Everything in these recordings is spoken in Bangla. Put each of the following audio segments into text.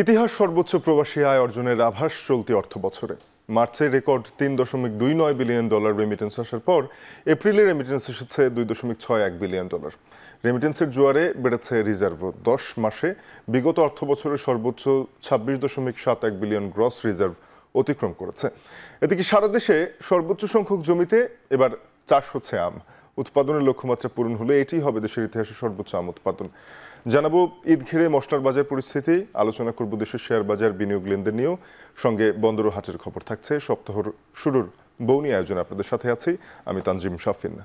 ইতিহাস সর্বোচ্চ প্রবাসী আয় অর্জনের আভাস চলতি অর্থবছরে। মার্চে রেকর্ড $3.29 বিলিয়ন রেমিটেন্স আসার পর এপ্রিলে রেমিটেন্স এসেছে $2.61 বিলিয়ন। রেমিটেন্সের জোয়ারে বেড়েছে রিজার্ভও। 10 মাসে বিগত অর্থবছরের সর্বোচ্চ $26.71 বিলিয়ন গ্রস রিজার্ভ অতিক্রম করেছে। এদিকে সারা দেশে সর্বোচ্চ সংখ্যক জমিতে এবার চাষ হচ্ছে আম। উৎপাদনের লক্ষ্যমাত্রা পূরণ হলে এটি হবে দেশের ইতিহাসে সর্বোচ্চ আম উৎপাদন। জানাবো ঈদ ঘিরে মশলার বাজার পরিস্থিতি, আলোচনা করব দেশের শেয়ার বাজার বিনিয়োগ লেনদেন নিয়েও, সঙ্গে বন্দর ও হাটের খবর থাকছে। সপ্তাহর শুরুর বৌনি আয়োজনে আপনাদের সাথে আছি আমি তানজিম শাফিন।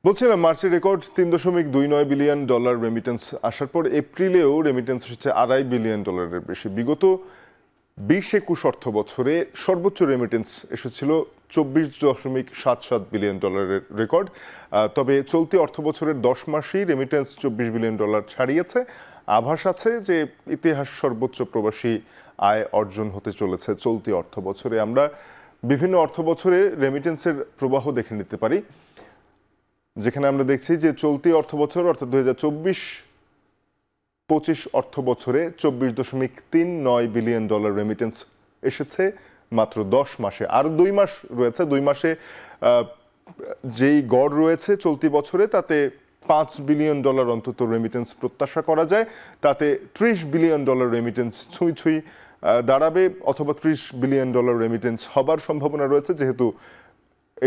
বলছিলাম মার্চে রেকর্ড $3.29 বিলিয়ন রেমিটেন্স আসার পর এপ্রিলেও রেমিটেন্স এসেছে $2.5 বিলিয়ন বেশি। বিগত 20-21 অর্থ বছরে সর্বোচ্চ রেমিটেন্স এসেছিল $24.77 বিলিয়ন রেকর্ড। তবে চলতি অর্থ বছরের 10 মাসেই রেমিটেন্স $24 বিলিয়ন ছাড়িয়েছে। আভাস আছে যে ইতিহাস সর্বোচ্চ প্রবাসী আয় অর্জন হতে চলেছে চলতি অর্থ বছরে। আমরা বিভিন্ন অর্থ বছরে রেমিটেন্সের প্রবাহ দেখে নিতে পারি, যেখানে আমরা দেখছি যে চলতি অর্থ বছর অর্থাৎ 2024-25 অর্থ বছরে $24.39 বিলিয়ন রেমিটেন্স এসেছে মাত্র 10 মাসে। আর 2 মাস রয়েছে। 2 মাসে যেই গড় রয়েছে চলতি বছরে, তাতে $5 বিলিয়ন অন্তত রেমিটেন্স প্রত্যাশা করা যায়। তাতে $30 বিলিয়ন রেমিটেন্স ছুঁই দাঁড়াবে, অথবা $30 বিলিয়ন রেমিটেন্স হবার সম্ভাবনা রয়েছে, যেহেতু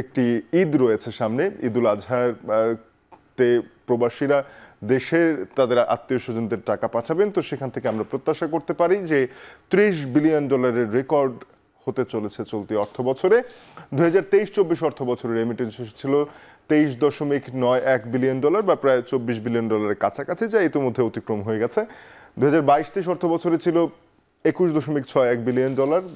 একটি ঈদ রয়েছে সামনে। ঈদুল আজহার তে প্রবাসীরা দেশের তাদের আত্মীয় স্বজনদের টাকা পাঠাবেন, তো সেখান থেকে আমরা প্রত্যাশা করতে পারি যে $30 বিলিয়ন রেকর্ড হতে চলেছে চলতি অর্থ বছরে। 2023-24 অর্থ বছরে রেমিটেন্স ছিল $23.91 বিলিয়ন, বা প্রায় $24 বিলিয়ন কাছাকাছি, যা ইতিমধ্যে অতিক্রম হয়ে গেছে। 2022-23 অর্থ বছরে ছিল $21.61 বিলিয়ন।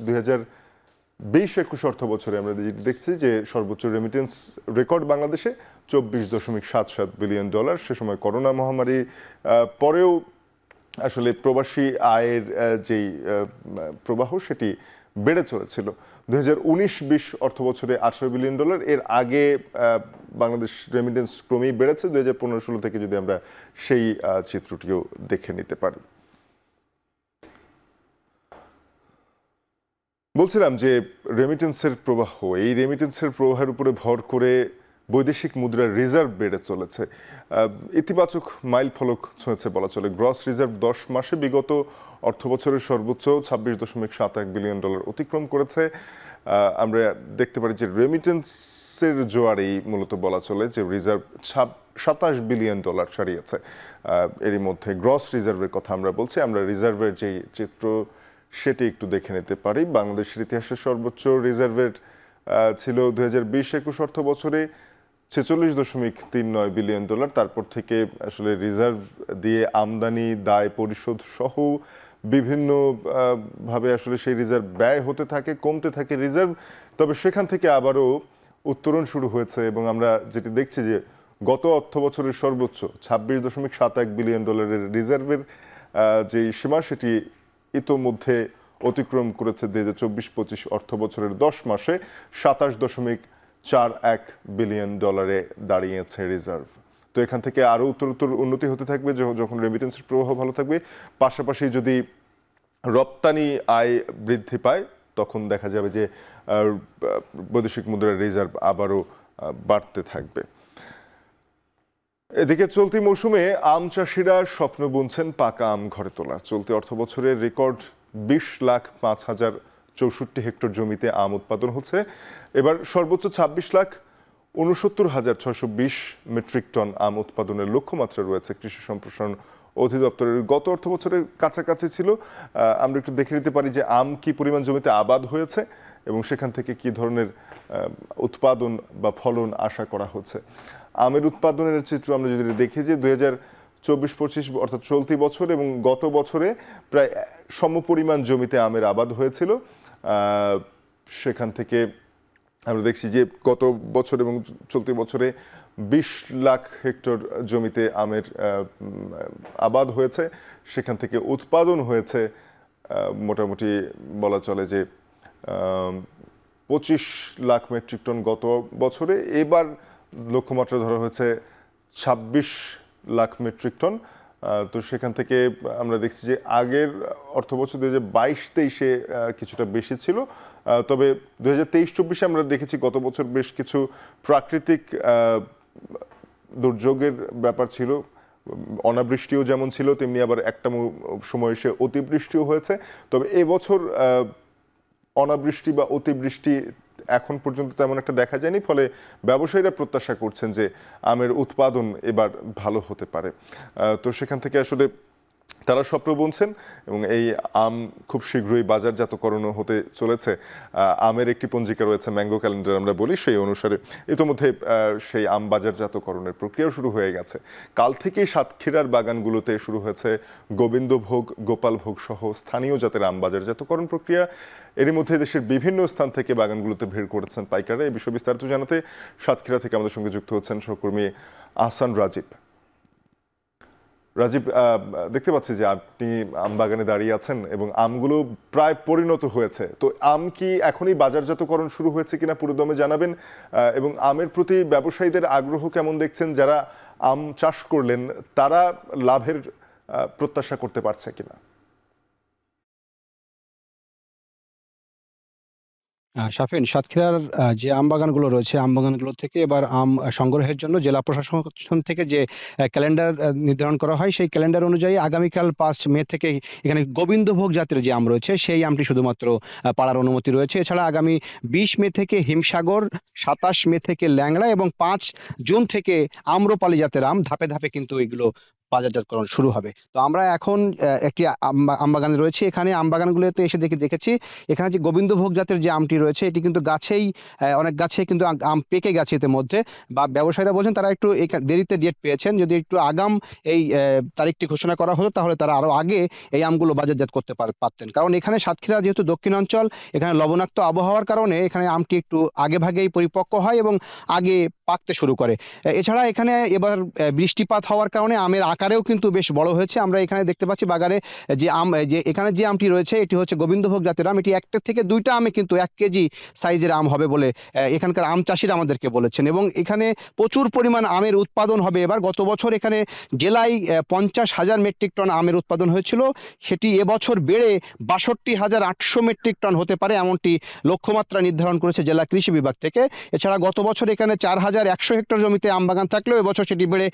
2020-21 অর্থ বছরে আমরা দেখছি যে সর্বোচ্চ রেমিটেন্স রেকর্ড বাংলাদেশে $24.77 বিলিয়ন। সে সময় করোনা মহামারী পরেও আসলে প্রবাসী আয়ের যেই প্রবাহ সেটি বেড়ে চলেছিল। 2019-20 অর্থ বছরে $18 বিলিয়ন। এর আগে বাংলাদেশ রেমিটেন্স ক্রমেই বেড়েছে। 2015-16 থেকে যদি আমরা সেই চিত্রটিও দেখে নিতে পারি। বলছিলাম যে রেমিটেন্সের প্রবাহ, এই রেমিটেন্সের প্রবাহের উপরে ভর করে বৈদেশিক মুদ্রার রিজার্ভ বেড়ে চলেছে। ইতিবাচক মাইল ফলক ছুঁয়েছে বলা চলে। গ্রস রিজার্ভ 10 মাসে বিগত অর্থ বছরের সর্বোচ্চ $26.71 বিলিয়ন অতিক্রম করেছে। আমরা দেখতে পারি যে রেমিটেন্সের জোয়ারেই মূলত বলা চলে যে রিজার্ভ $27 বিলিয়ন ছাড়িয়েছে। এরই মধ্যে গ্রস রিজার্ভের কথা আমরা বলছি। আমরা রিজার্ভের যেই চিত্র সেটি একটু দেখে নিতে পারি। বাংলাদেশের ইতিহাসের সর্বোচ্চ রিজার্ভের ছিল 2020-21 অর্থ বছরে $46.39 বিলিয়ন। তারপর থেকে আসলে রিজার্ভ দিয়ে আমদানি, দায় পরিশোধ সহ বিভিন্ন ভাবে আসলে সেই রিজার্ভ ব্যয় হতে থাকে, কমতে থাকে রিজার্ভ। তবে সেখান থেকে আবারও উত্তরণ শুরু হয়েছে, এবং আমরা যেটি দেখছি যে গত অর্থ বছরের সর্বোচ্চ $26.71 বিলিয়ন রিজার্ভের যে সীমা সেটি ইতোমধ্যে অতিক্রম করেছে। 2024-25 অর্থ বছরের 10 মাসে $27.41 বিলিয়ন দাঁড়িয়েছে রিজার্ভ। তো এখান থেকে আরও উত্তরোত্তর উন্নতি হতে থাকবে যখন রেমিটেন্সের প্রবাহ ভালো থাকবে। পাশাপাশি যদি রপ্তানি আয় বৃদ্ধি পায়, তখন দেখা যাবে যে বৈদেশিক মুদ্রার রিজার্ভ আবারও বাড়তে থাকবে। এদিকে চলতি মৌসুমে আম চাষিরা স্বপ্ন বুনছেন পাকা আম ঘরে তোলা। চলতি অর্থ বছরের রেকর্ড 20,05,064 হেক্টর জমিতে আম উৎপাদন হচ্ছে। এবার সর্বোচ্চ 26,69,620 মেট্রিক টন আম উৎপাদনের লক্ষ্যমাত্রা রয়েছে কৃষি সম্প্রসারণ অধিদপ্তরের। গত অর্থ বছরের কাছাকাছি ছিল। আমরা একটু দেখে নিতে পারি যে আম কি পরিমাণ জমিতে আবাদ হয়েছে এবং সেখান থেকে কি ধরনের উৎপাদন বা ফলন আশা করা হচ্ছে। আমের উৎপাদনের চিত্র আমরা যদি দেখি যে 2024-25 অর্থাৎ চলতি বছর এবং গত বছরে প্রায় সমপরিমাণ জমিতে আমের আবাদ হয়েছিল। সেখান থেকে আমরা দেখছি যে গত বছর এবং চলতি বছরে 20 লাখ হেক্টর জমিতে আমের আবাদ হয়েছে। সেখান থেকে উৎপাদন হয়েছে মোটামুটি বলা চলে যে 25 লাখ মেট্রিক টন গত বছরে। এবার লক্ষ্যমাত্রা ধরা হয়েছে 26 লাখ মেট্রিক টন। তো সেখান থেকে আমরা দেখছি যে আগের অর্থবছর 2022-23-এ কিছুটা বেশি ছিল, তবে 2023-24-এ আমরা দেখেছি গত বছর বেশ কিছু প্রাকৃতিক দুর্যোগের ব্যাপার ছিল। অনাবৃষ্টিও যেমন ছিল, তেমনি আবার একটা সময় এসে অতিবৃষ্টিও হয়েছে। তবে এবছর অনাবৃষ্টি বা অতিবৃষ্টি এখন পর্যন্ত তেমন একটা দেখা যায়নি, ফলে ব্যবসায়ীরা প্রত্যাশা করছেন যে আমের উৎপাদন এবার ভালো হতে পারে। তো সেখান থেকে আসলে তারা স্বপ্ন বুনছেন এবং এই আম খুব শীঘ্রই বাজারজাতকরণও হতে চলেছে। আমের একটি পঞ্জিকা রয়েছে, ম্যাঙ্গো ক্যালেন্ডার আমরা বলি, সেই অনুসারে ইতোমধ্যে সেই আম বাজারজাতকরণের প্রক্রিয়াও শুরু হয়ে গেছে। কাল থেকেই সাতক্ষীরার বাগানগুলোতে শুরু হয়েছে গোবিন্দভোগ, গোপালভোগ সহ স্থানীয় জাতের আম বাজারজাতকরণ প্রক্রিয়া। এরই মধ্যে দেশের বিভিন্ন স্থান থেকে বাগানগুলোতে ভিড় করেছেন পাইকাররা। এই বিষয়ে বিস্তারিত জানাতে সাতক্ষীরা থেকে আমাদের সঙ্গে যুক্ত হচ্ছেন সহকর্মী আহসান রাজীব। রাজীব, দেখতে পাচ্ছি যে আপনি আম বাগানে দাঁড়িয়ে আছেন এবং আমগুলো প্রায় পরিণত হয়েছে। তো আম কি এখনই বাজারজাতকরণ শুরু হয়েছে কিনা পুরোদমে জানাবেন, এবং আমের প্রতি ব্যবসায়ীদের আগ্রহ কেমন দেখছেন? যারা আম চাষ করলেন তারা লাভের প্রত্যাশা করতে পারছে কিনা? শাফিন, সাতক্ষীরার যে আমবাগানগুলো রয়েছে, আমবাগানগুলো থেকে এবার আম সংগ্রহের জন্য জেলা প্রশাসন থেকে যে ক্যালেন্ডার নির্ধারণ করা হয়, সেই ক্যালেন্ডার অনুযায়ী আগামীকাল 5 মে থেকে এখানে গোবিন্দভোগ জাতের যে আম রয়েছে সেই আমটি শুধুমাত্র পাড়ার অনুমতি রয়েছে। এছাড়া আগামী 20 মে থেকে হিমসাগর, 27 মে থেকে ল্যাংড়া এবং 5 জুন থেকে আম্রপালি জাতের আম ধাপে ধাপে কিন্তু এগুলো বাজারজাতকরণ শুরু হবে। তো আমরা এখন একটি আমবাগানে রয়েছে। এখানে আমবাগানগুলোতে এসে দেখেছি এখানে যে গোবিন্দভোগ জাতের যে আমটি রয়েছে এটি কিন্তু গাছেই অনেক গাছে কিন্তু আম পেকে গেছে ইতিমধ্যে, বা ব্যবসায়ীরা বলছেন তারা একটু দেরিতে ডেট পেয়েছেন। যদি একটু আগাম এই তারিখটি ঘোষণা করা হতো তাহলে তারা আরও আগে এই আমগুলো বাজারজাত করতে পারতেন। কারণ এখানে সাতক্ষীরা যেহেতু দক্ষিণাঞ্চল, এখানে লবণাক্ত আবহাওয়ার কারণে এখানে আমটি একটু আগে ভাগেই পরিপক্ক হয় এবং আগে পাকতে শুরু করে। এছাড়া এখানে এবার বৃষ্টিপাত হওয়ার কারণে আমের আকারেও কিন্তু বেশ বড় হয়েছে। আমরা এখানে দেখতে পাচ্ছি বাগানে যে আম, যে এখানে যে আমটি রয়েছে এটি হচ্ছে গোবিন্দভোগ জাতের আম। এটি একটা থেকে দুইটা আমে কিন্তু 1 কেজি সাইজের আম হবে বলে এখানকার আম চাষিরা আমাদেরকে বলেছেন। এবং এখানে প্রচুর পরিমাণ আমের উৎপাদন হবে এবার। গত বছর এখানে জেলায় 50,000 মেট্রিক টন আমের উৎপাদন হয়েছিল, সেটি এবছর বেড়ে 62,800 মেট্রিক টন হতে পারে এমনটি লক্ষ্যমাত্রা নির্ধারণ করেছে জেলা কৃষি বিভাগ থেকে। এছাড়া গত বছর এখানে 4,100 হেক্টর জমিতে আম বাগান থাকলেও এবছর সেটি বেড়ে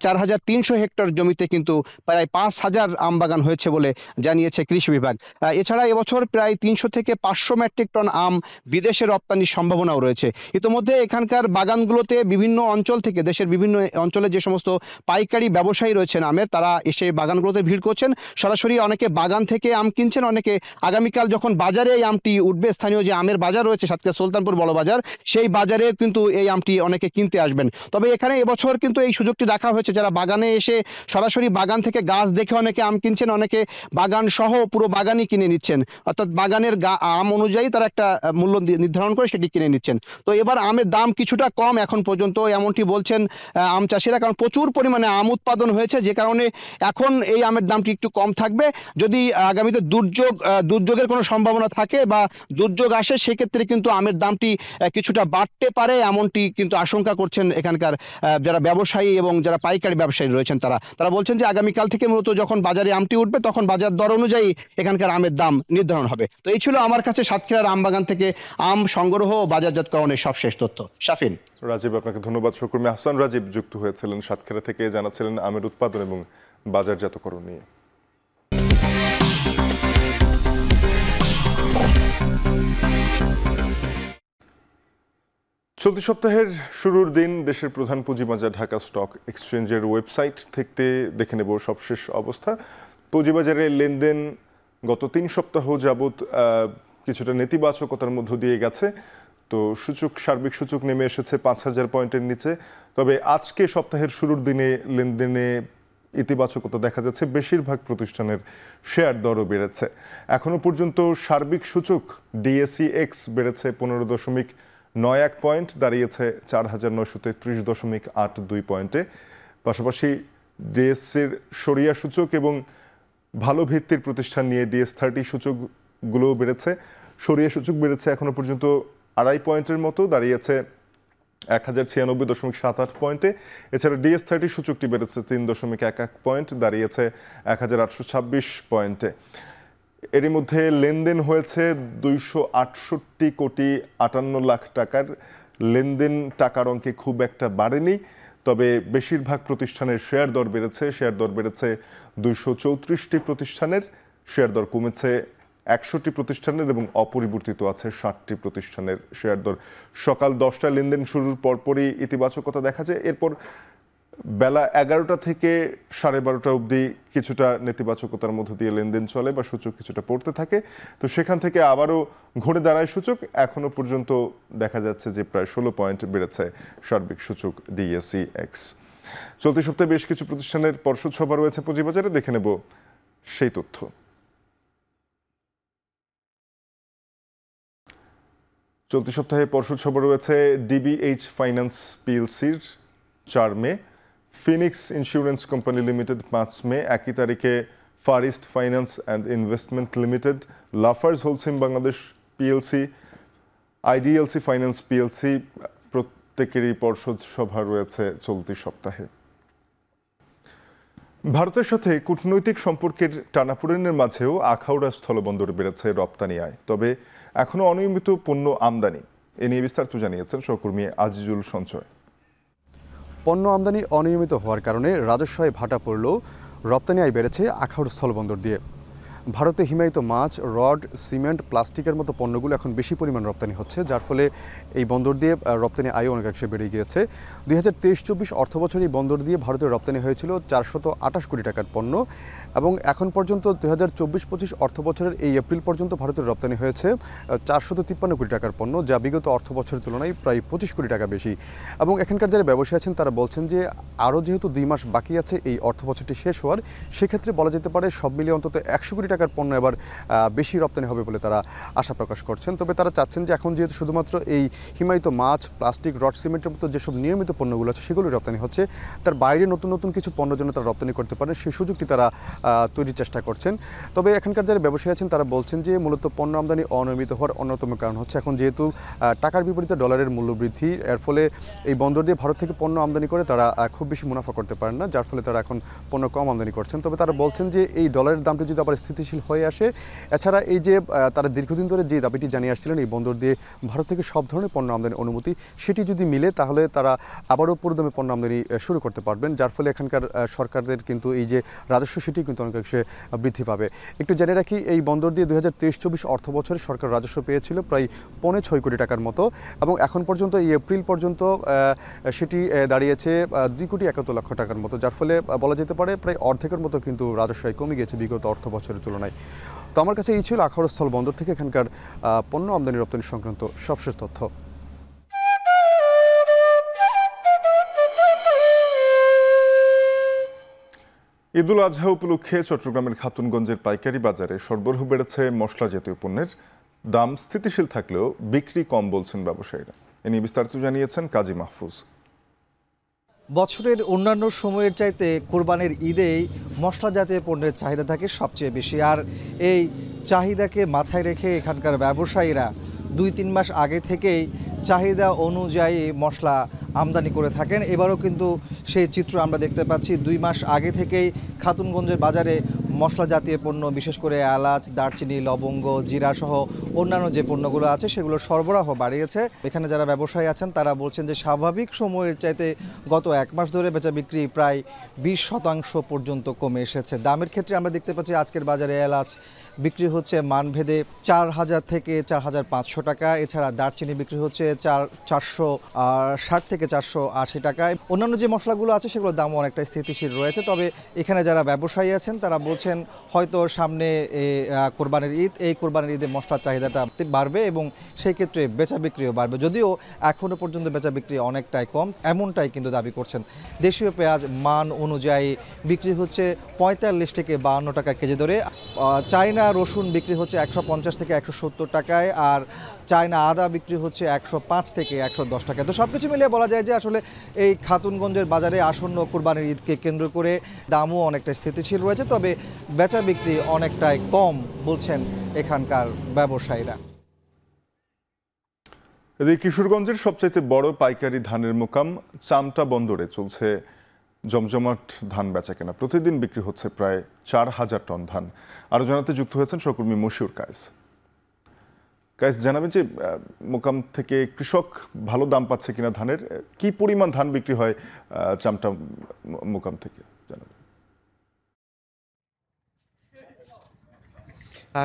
4,300 হেক্টর জমিতে কিন্তু প্রায় 5,000 আম বাগান হয়েছে বলে জানিয়েছে কৃষি বিভাগ। এছাড়া এবছর প্রায় 300 থেকে 500 মেট্রিক টন আম বিদেশে রপ্তানির সম্ভাবনাও রয়েছে। ইতিমধ্যে এখানকার বাগানগুলোতে বিভিন্ন অঞ্চল থেকে, দেশের বিভিন্ন অঞ্চলে যে সমস্ত পাইকারি ব্যবসায়ী রয়েছেন আমের, তারা এসে বাগানগুলোতে ভিড় করছেন। সরাসরি অনেকে বাগান থেকে আম কিনছেন, অনেকে আগামীকাল যখন বাজারে এই আমটি উঠবে, স্থানীয় যে আমের বাজার রয়েছে সাতক্ষীরা সুলতানপুর বড় বাজার, সেই বাজারে কিন্তু এই আমটি অনেকে কিনতে আসবেন। তবে এখানে এবছর কিন্তু এই সুযোগটি রাখা হয়েছে, যারা বাগানে এসে সরাসরি বাগান থেকে গাছ দেখে অনেকে আম কিনছেন, অনেকে বাগান সহ পুরো বাগানই কিনে নিচ্ছেন, অর্থাৎ বাগানের আম অনুযায়ী তারা একটা মূল্য নির্ধারণ করে সেটি কিনে নিচ্ছেন। তো এবার আমের দাম কিছুটা কম এখন পর্যন্ত এমনটি বলছেন আম চাষিরা, কারণ প্রচুর পরিমাণে আম উৎপাদন হয়েছে, যে কারণে এখন এই আমের দামটি একটু কম থাকবে। যদি আগামীতে দুর্যোগের কোনো সম্ভাবনা থাকে বা দুর্যোগ আসে, সেক্ষেত্রে কিন্তু আমের দামটি কিছুটা বাড়তে পারে এমনটি কিন্তু আশঙ্কা করছেন এখানকার যারা ব্যবসায়ী এবং যারা পাইকারি ব্যবসায়ী রয়েছেন। তারা বলছেন যে আগামীকাল থেকে মূলত যখন বাজারে আমটি উঠবে তখন বাজার দর অনুযায়ী এখানকার আমের দাম নির্ধারণ হবে। তো এই ছিল আমার কাছে সাতক্ষীরার আম বাগান থেকে আম সংগ্রহ ও বাজারজাতকরণের সবশেষ তথ্য। শাফিন। রাজীব, আপনাকে ধন্যবাদ। সহকর্মী আহসান রাজীব যুক্ত হয়েছিলেন সাতক্ষীরা থেকে, জানাচ্ছিলেন আমের উৎপাদন এবং বাজারজাতকরণ নিয়ে। চলতি সপ্তাহের শুরুর দিন দেশের প্রধান পুঁজিবাজার ঢাকা স্টক এক্সচেঞ্জের ওয়েবসাইট থেকে দেখে নেব সবশেষ অবস্থা। পুঁজিবাজারের লেনদেন গত 3 সপ্তাহ যাবৎ কিছুটা নেতিবাচকতার মধ্য দিয়ে গেছে। তো সার্বিক সূচক নেমে এসেছে 5,000 পয়েন্টের নিচে। তবে আজকে সপ্তাহের শুরুর দিনে লেনদেনে ইতিবাচকতা দেখা যাচ্ছে, বেশিরভাগ প্রতিষ্ঠানের শেয়ার দরও বেড়েছে। এখনো পর্যন্ত সার্বিক সূচক DSEX বেড়েছে 15.91 পয়েন্ট, দাঁড়িয়েছে 4,933.82 পয়েন্টে। পাশাপাশি ডিএসসির সরিয়া সূচক এবং ভালো ভিত্তির প্রতিষ্ঠান নিয়ে DS30 সূচকগুলোও বেড়েছে। সরিয়া সূচক বেড়েছে এখনো পর্যন্ত 2.5 পয়েন্টের মতো, দাঁড়িয়েছে 1096.78 পয়েন্টে। এছাড়া DS30 সূচকটি বেড়েছে 3.11 পয়েন্ট, দাঁড়িয়েছে 1826 পয়েন্টে। এরই মধ্যে লেনদেন হয়েছে 268,58,00,000 টাকার লেনদেন। টাকার অঙ্কে খুব একটা বাড়েনি, তবে বেশিরভাগ প্রতিষ্ঠানের শেয়ার দর বেড়েছে। শেয়ার দর বেড়েছে 234টি প্রতিষ্ঠানের, শেয়ার দর কমেছে 61টি প্রতিষ্ঠানের এবং অপরিবর্তিত আছে 60টি প্রতিষ্ঠানের শেয়ার দর। সকাল 10টায় লেনদেন শুরুর পরপরই ইতিবাচকতা দেখা যায়। এরপর বেলা 11টা থেকে 12:30 অবধি কিছুটা নেতিবাচকতার মধ্য দিয়ে লেনদেন চলে বা সূচক কিছুটা পড়তে থাকে। তো সেখান থেকে আবারও ঘুরে দাঁড়ায় সূচক। এখনো পর্যন্ত দেখা যাচ্ছে যে প্রায় 16 পয়েন্ট বেড়েছে সার্বিক সূচক DSEX। চলতি সপ্তাহে বেশ কিছু প্রতিষ্ঠানের পর্ষদ সভা রয়েছে পুঁজিবাজারে, দেখে নেব সেই তথ্য। চলতি সপ্তাহে পর্ষদ সভা রয়েছে DBH ফাইন্যান্স PLCর 4 মে, ফিনিক্স ইন্স্যুরেন্স কোম্পানি লিমিটেড 5 মে, একই তারিখে far east finance and investment limited, Lafarge Holcim Bangladesh PLC, IDLC finance PLC প্রত্যেকেরই পর্ষদ সভা রয়েছে চলতি সপ্তাহে। ভারতের সাথে কূটনৈতিক সম্পর্কের টানাপোড়েনের মাঝেও আখাউড়া স্থলবন্দরে বেড়েছে রপ্তানি আয়, তবে এখনো অনিয়মিত পণ্য আমদানি। এ নিয়ে বিস্তারিত জানিয়েছেন সহকর্মী আজিজুল সঞ্চয়। পণ্য আমদানি অনিয়মিত হওয়ার কারণে রাজস্ব আয় ভাটা পড়লেও রপ্তানি আয় বেড়েছে আখাউড়া স্থলবন্দর দিয়ে। ভারতে হিমায়িত মাছ, রড, সিমেন্ট, প্লাস্টিকের মতো পণ্যগুলো এখন বেশি পরিমাণ রপ্তানি হচ্ছে, যার ফলে এই বন্দর দিয়ে রপ্তানি আয় অনেকাংশে বেড়ে গিয়েছে। 2023-24 অর্থবছর এই বন্দর দিয়ে ভারতের রপ্তানি হয়েছিল 428 কোটি টাকার পণ্য, এবং এখন পর্যন্ত 2024-25 অর্থবছরের এই এপ্রিল পর্যন্ত ভারতের রপ্তানি হয়েছে 453 কোটি টাকার পণ্য, যা বিগত অর্থবছরের তুলনায় প্রায় 25 কোটি টাকা বেশি। এবং এখানকার যারা ব্যবসায়ী আছেন তারা বলছেন যে আরও যেহেতু 2 মাস বাকি আছে এই অর্থবছরটি শেষ হওয়ার, সেক্ষেত্রে বলা যেতে পারে সব মিলিয়ে অন্তত 100 কোটি টাকার পণ্য এবার বেশি রপ্তানি হবে বলে তারা আশা প্রকাশ করছেন। তবে তারা চাচ্ছেন যে এখন যেহেতু শুধুমাত্র এই হিমায়িত মাছ, প্লাস্টিক, রড, সিমেন্টের মতো যেসব নিয়মিত পণ্যগুলো আছে সেগুলোই রপ্তানি হচ্ছে, তার বাইরে নতুন নতুন কিছু পণ্য যেন তারা রপ্তানি করতে পারেন সেই সুযোগটি তারা তৈরির চেষ্টা করছেন। তবে এখানকার যারা ব্যবসায়ী আছেন তারা বলছেন যে মূলত পণ্য আমদানি অনিয়মিত হওয়ার অন্যতম কারণ হচ্ছে এখন যেহেতু টাকার বিপরীতে ডলারের মূল্য বৃদ্ধি, এর ফলে এই বন্দর দিয়ে ভারত থেকে পণ্য আমদানি করে তারা খুব বেশি মুনাফা করতে পারেন না, যার ফলে তারা এখন পণ্য কম আমদানি করছেন। তবে তারা বলছেন যে এই ডলারের দামটি যদি আবার স্থিতিশীল হয়ে আসে, এছাড়া এই যে তারা দীর্ঘদিন ধরে যে দাবিটি জানিয়ে আসছিলেন এই বন্দর দিয়ে ভারত থেকে সব ধরনের পণ্য আমদানি অনুমতি, সেটি যদি মিলে তাহলে তারা আবারও পুরোদমে পণ্য আমদানি শুরু করতে পারবেন, যার ফলে এখানকার সরকারদের কিন্তু এই যে রাজস্ব সেটি কিন্তু অনেকাংশে বৃদ্ধি পাবে। একটু জেনে রাখি, এই বন্দর দিয়ে 2023-24 অর্থ বছরে সরকার রাজস্ব পেয়েছিল প্রায় 6.25 কোটি টাকার মতো, এবং এখন পর্যন্ত এই এপ্রিল পর্যন্ত সেটি দাঁড়িয়েছে 2,71,00,000 টাকার মতো, যার ফলে বলা যেতে পারে প্রায় অর্ধেকের মতো কিন্তু রাজস্ব আয় কমে গেছে বিগত অর্থ বছরের তুলনায়। তো আমার কাছে এই ছিল আখাউড়া স্থল বন্দর থেকে এখানকার পণ্য আমদানি রপ্তানি সংক্রান্ত সবশেষ তথ্য। ঈদুল আজহা উপলক্ষে চট্টগ্রামের খাতুনগঞ্জের পাইকারি বাজারে সরবরাহ বেড়েছে মশলা জাতীয় পণ্যের। দাম স্থিতিশীল থাকলেও বিক্রি কম বলছেন ব্যবসায়ীরা। এ নিয়ে বিস্তারিত জানিয়েছেন কাজী মাহফুজ। বছরের অন্যান্য সময়ের চাইতে কোরবানির ঈদেই মশলা জাতীয় পণ্যের চাহিদা থাকে সবচেয়ে বেশি, আর এই চাহিদাকে মাথায় রেখে এখানকার ব্যবসায়ীরা 2-3 মাস আগে থেকেই চাহিদা অনুযায়ী মশলা আমদানি করে থাকেন। এবারও কিন্তু সেই চিত্র আমরা দেখতে পাচ্ছি। 2 মাস আগে থেকেই খাতুনগঞ্জের বাজারে মশলা জাতীয় পণ্য, বিশেষ করে এলাচ, দারচিনি, লবঙ্গ, জিরা সহ অন্যান্য যে পণ্যগুলো আছে সেগুলো সরবরাহ বাড়িয়েছে। এখানে যারা ব্যবসায়ী আছেন তারা বলছেন যে স্বাভাবিক সময়ের চাইতে গত 1 মাস ধরে বেচা বিক্রি প্রায় 20% পর্যন্ত কমে এসেছে। দামের ক্ষেত্রে আমরা দেখতে পাচ্ছি আজকের বাজারে এলাচ বিক্রি হচ্ছে মানভেদে 4,000 থেকে 4,500 টাকা। এছাড়া দারচিনি বিক্রি হচ্ছে 460 থেকে 480 টাকায়। অন্যান্য যে মশলাগুলো আছে সেগুলোর দামও অনেকটা স্থিতিশীল রয়েছে। তবে এখানে যারা ব্যবসায়ী আছেন তারা বলছেন হয়তো সামনে কোরবানির ঈদ, এই কোরবানির ঈদে মশলার চাহিদাটা বাড়বে এবং সেই ক্ষেত্রে বেচা বিক্রিও বাড়বে, যদিও এখনও পর্যন্ত বেচা বিক্রি অনেকটাই কম, এমনটাই কিন্তু দাবি করছেন। দেশীয় পেঁয়াজ মান অনুযায়ী বিক্রি হচ্ছে 45 থেকে 52 টাকা কেজি ধরে। চায়না রসুন বিক্রি হচ্ছে 150 থেকে 170 টাকায়, আর চায়না আদা বিক্রি হচ্ছে 105 থেকে 110 টাকায়। তো সব কিছু মিলিয়ে বলা যায় যে আসলে এই খাতুনগঞ্জের বাজারে আসন্ন কোরবানির ঈদকে কেন্দ্র করে দামও অনেকটা স্থিতিশীল রয়েছে, তবে বেচা বিক্রি অনেকটাই কম বলছেন এখানকার ব্যবসায়ীরা। এদিকে কিশোরগঞ্জের সবচাইতে বড় পাইকারি ধানের মোকাম চামটা বন্দরে চলছে জমজমাট ধান বেচাকেনা। প্রতিদিন বিক্রি হচ্ছে প্রায় 4,000 টন ধান। আরো জানাতে যুক্ত হয়েছেন সহকর্মী মশিউর কায়েস। কায়েস, জানাবেন যে মোকাম থেকে কৃষক ভালো দাম পাচ্ছে কিনা ধানের, কি পরিমাণ ধান বিক্রি হয় চামটা মোকাম থেকে জানাবেন।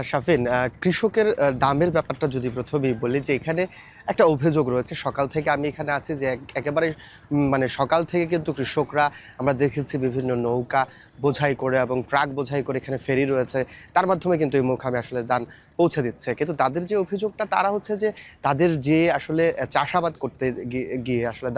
শাফিন, কৃষকের দামের ব্যাপারটা যদি প্রথমেই বলি যে এখানে একটা অভিযোগ রয়েছে। সকাল থেকে আমি এখানে আছি যে একেবারে মানে সকাল থেকে কিন্তু কৃষকরা আমরা দেখেছি বিভিন্ন নৌকা বোঝাই করে এবং ট্রাক বোঝাই করে এখানে ফেরি রয়েছে, তার মাধ্যমে কিন্তু এই মোকামে আসলে ধান পৌঁছে দিচ্ছে। কিন্তু তাদের যে অভিযোগটা তারা হচ্ছে যে তাদের যে আসলে চাষাবাদ করতে গিয়ে আসলে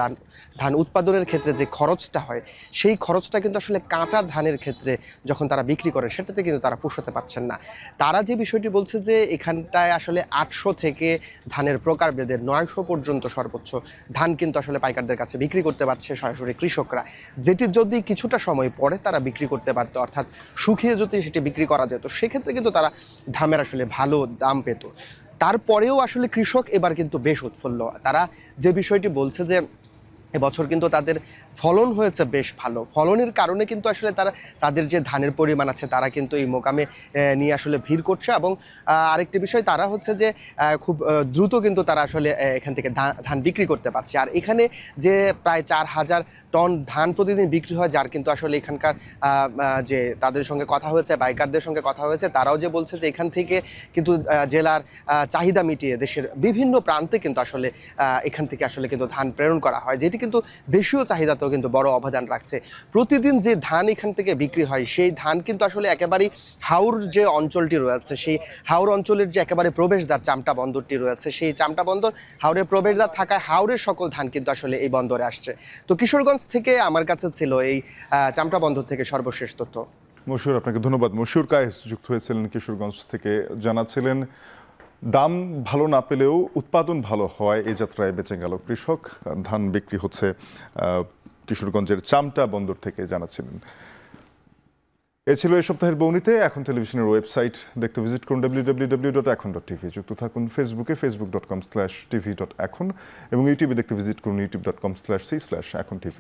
ধান উৎপাদনের ক্ষেত্রে যে খরচটা হয় সেই খরচটা কিন্তু আসলে কাঁচা ধানের ক্ষেত্রে যখন তারা বিক্রি করে সেটাতে কিন্তু তারা পোষাতে পারছেন না। তারা যে বিষয়টি বলছে যে এখানটায় আসলে 800 থেকে ধানের প্রকারভেদে 900 পর্যন্ত সর্বোচ্চ ধান কিন্তু আসলে পাইকারদের কাছে বিক্রি করতে পারছে সরাসরি কৃষকরা, যেটি যদি কিছুটা সময় পরে তারা বিক্রি করতে পারতো, অর্থাৎ শুকিয়ে যদি সেটি বিক্রি করা যেত, সেক্ষেত্রে কিন্তু তারা ধানের আসলে ভালো দাম পেত। তারপরেও আসলে কৃষক এবার কিন্তু বেশ উৎফুল্ল। তারা যে বিষয়টি বলছে যে এবছর কিন্তু তাদের ফলন হয়েছে বেশ ভালো। ফলনের কারণে কিন্তু আসলে তাদের যে ধানের পরিমাণ আছে তারা কিন্তু এই মোকামে নিয়ে আসলে ভিড় করছে। এবং আরেকটি বিষয়, তারা হচ্ছে যে খুব দ্রুত কিন্তু তারা আসলে এখান থেকে ধান বিক্রি করতে পারছে। আর এখানে যে প্রায় 4,000 টন ধান প্রতিদিন বিক্রি হয়, যার কিন্তু আসলে এখানকার যে তাদের সঙ্গে কথা হয়েছে, বাইকারদের সঙ্গে কথা হয়েছে, তারাও যে বলছে যে এখান থেকে কিন্তু জেলার চাহিদা মিটিয়ে দেশের বিভিন্ন প্রান্তে কিন্তু আসলে এখান থেকে আসলে কিন্তু ধান প্রেরণ করা হয়, যেটি কিন্তু দেশীয় চাহিদাতেও কিন্তু বড় অবদান রাখছে। প্রতিদিন যে ধান এখান থেকে বিক্রি হয় সেই ধান কিন্তু আসলে একেবারেই হাওর যে অঞ্চলটি রয়েছে সেই হাওর অঞ্চলের যে একেবারে প্রবেশদ্বার চামটা বন্দরটি রয়েছে, সেই চামটা বন্দর হাওরের প্রবেশদ্বার থাকায় হাওরের সকল ধান কিন্তু আসলে এই বন্দরে আসছে। তো কিশোরগঞ্জ থেকে আমার কাছে ছিল এই চামটা বন্দর থেকে সর্বশেষ তথ্য। মশিউর, আপনাকে ধন্যবাদ। মশিউর কায়েস যুক্ত হয়েছিলেন কিশোরগঞ্জ থেকে, জানাচ্ছিলেন দাম ভালো না পেলেও উৎপাদন ভালো হয় এই যাত্রায় বেঁচে গেল কৃষক। ধান বিক্রি হচ্ছে কিশোরগঞ্জের চামটা বন্দর থেকে, জানাচ্ছিলেন। এ ছিল এই সপ্তাহের বৌনিতে। এখন টেলিভিশনের ওয়েবসাইট দেখতে ভিজিট করুন www.ekhon.tv। যুক্ত থাকুন ফেসবুকে facebook.com/tv.ekhon এবং ইউটিউবে দেখতে ভিজিট করুন youtube.com/c/ekhon tv।